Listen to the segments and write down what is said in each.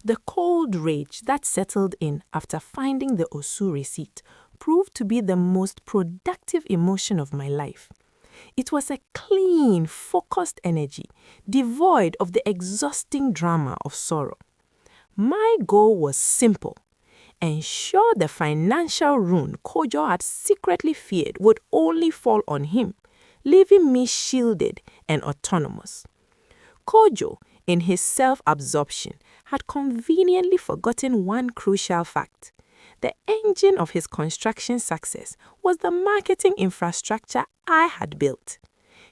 The cold rage that settled in after finding the Osu receipt proved to be the most productive emotion of my life. It was a clean, focused energy, devoid of the exhausting drama of sorrow. My goal was simple: ensure the financial ruin Kojo had secretly feared would only fall on him, leaving me shielded and autonomous. Kojo, in his self-absorption, had conveniently forgotten one crucial fact. The engine of his construction success was the marketing infrastructure I had built.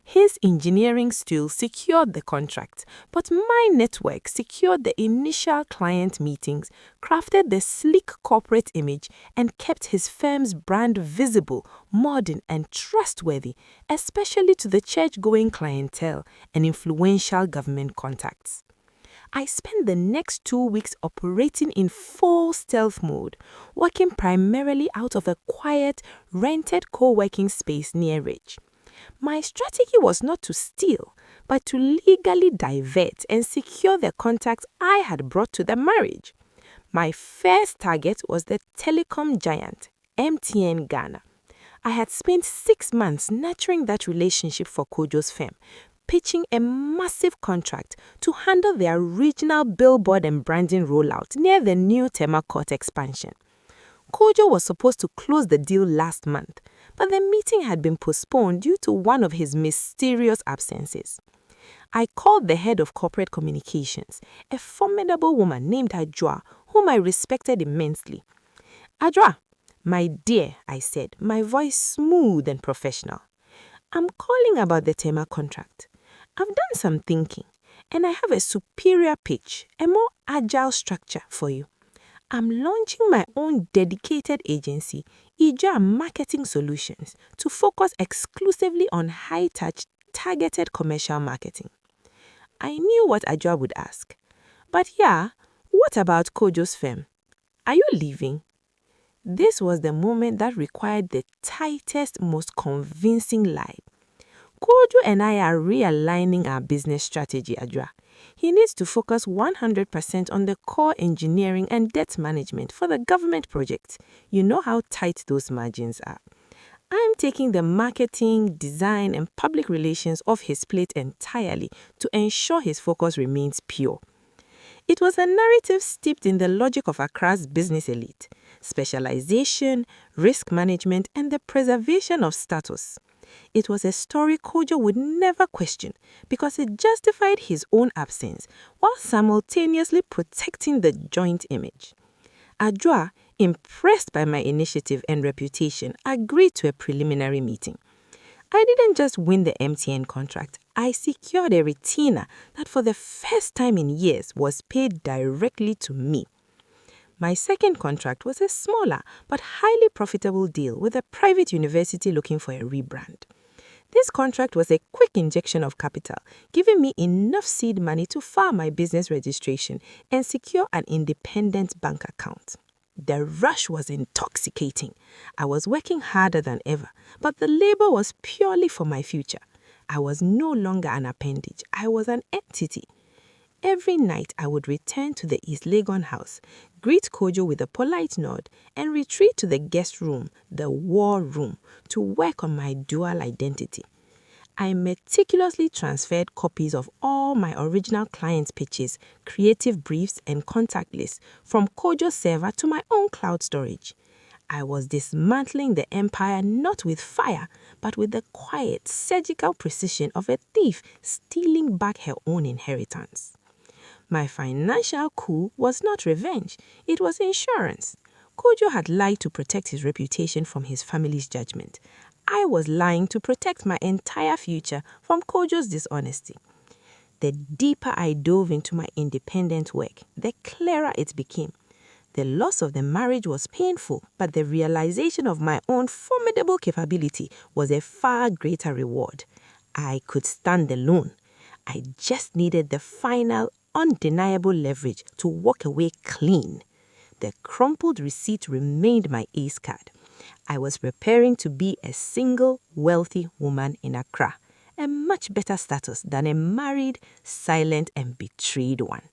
His engineering skills secured the contract, but my network secured the initial client meetings, crafted the sleek corporate image, and kept his firm's brand visible, modern, and trustworthy, especially to the church-going clientele and influential government contacts. I spent the next 2 weeks operating in full stealth mode, working primarily out of a quiet, rented co-working space near Ridge. My strategy was not to steal, but to legally divert and secure the contacts I had brought to the marriage. My first target was the telecom giant, MTN Ghana. I had spent 6 months nurturing that relationship for Kojo's firm, pitching a massive contract to handle their regional billboard and branding rollout near the new Tema Court expansion. Kojo was supposed to close the deal last month, but the meeting had been postponed due to one of his mysterious absences. I called the head of corporate communications, a formidable woman named Ajwa, whom I respected immensely. "Ajwa, my dear," I said, my voice smooth and professional. "I'm calling about the Tema contract. I've done some thinking, and I have a superior pitch, a more agile structure for you. I'm launching my own dedicated agency, Ija Marketing Solutions, to focus exclusively on high-touch, targeted commercial marketing." I knew what Ajwa would ask. "But yeah, what about Kojo's firm? Are you leaving?" This was the moment that required the tightest, most convincing lie. "Kojo and I are realigning our business strategy, Ajwa. He needs to focus 100% on the core engineering and debt management for the government project. You know how tight those margins are. I'm taking the marketing, design, and public relations off his plate entirely to ensure his focus remains pure." It was a narrative steeped in the logic of Accra's business elite: specialization, risk management, and the preservation of status. It was a story Kojo would never question because it justified his own absence while simultaneously protecting the joint image. Ajwa, impressed by my initiative and reputation, agreed to a preliminary meeting. I didn't just win the MTN contract, I secured a retainer that for the first time in years was paid directly to me. My second contract was a smaller but highly profitable deal with a private university looking for a rebrand. This contract was a quick injection of capital, giving me enough seed money to file my business registration and secure an independent bank account. The rush was intoxicating. I was working harder than ever, but the labor was purely for my future. I was no longer an appendage. I was an entity. Every night I would return to the East Legon house, greet Kojo with a polite nod, and retreat to the guest room, the war room, to work on my dual identity. I meticulously transferred copies of all my original client pitches, creative briefs, and contact lists from Kojo's server to my own cloud storage. I was dismantling the empire not with fire, but with the quiet, surgical precision of a thief stealing back her own inheritance. My financial coup was not revenge, it was insurance. Kojo had lied to protect his reputation from his family's judgment. I was lying to protect my entire future from Kojo's dishonesty. The deeper I dove into my independent work, the clearer it became. The loss of the marriage was painful, but the realization of my own formidable capability was a far greater reward. I could stand alone. I just needed the final, undeniable leverage to walk away clean. The crumpled receipt remained my ace card. I was preparing to be a single, wealthy woman in Accra, a much better status than a married, silent, and betrayed one.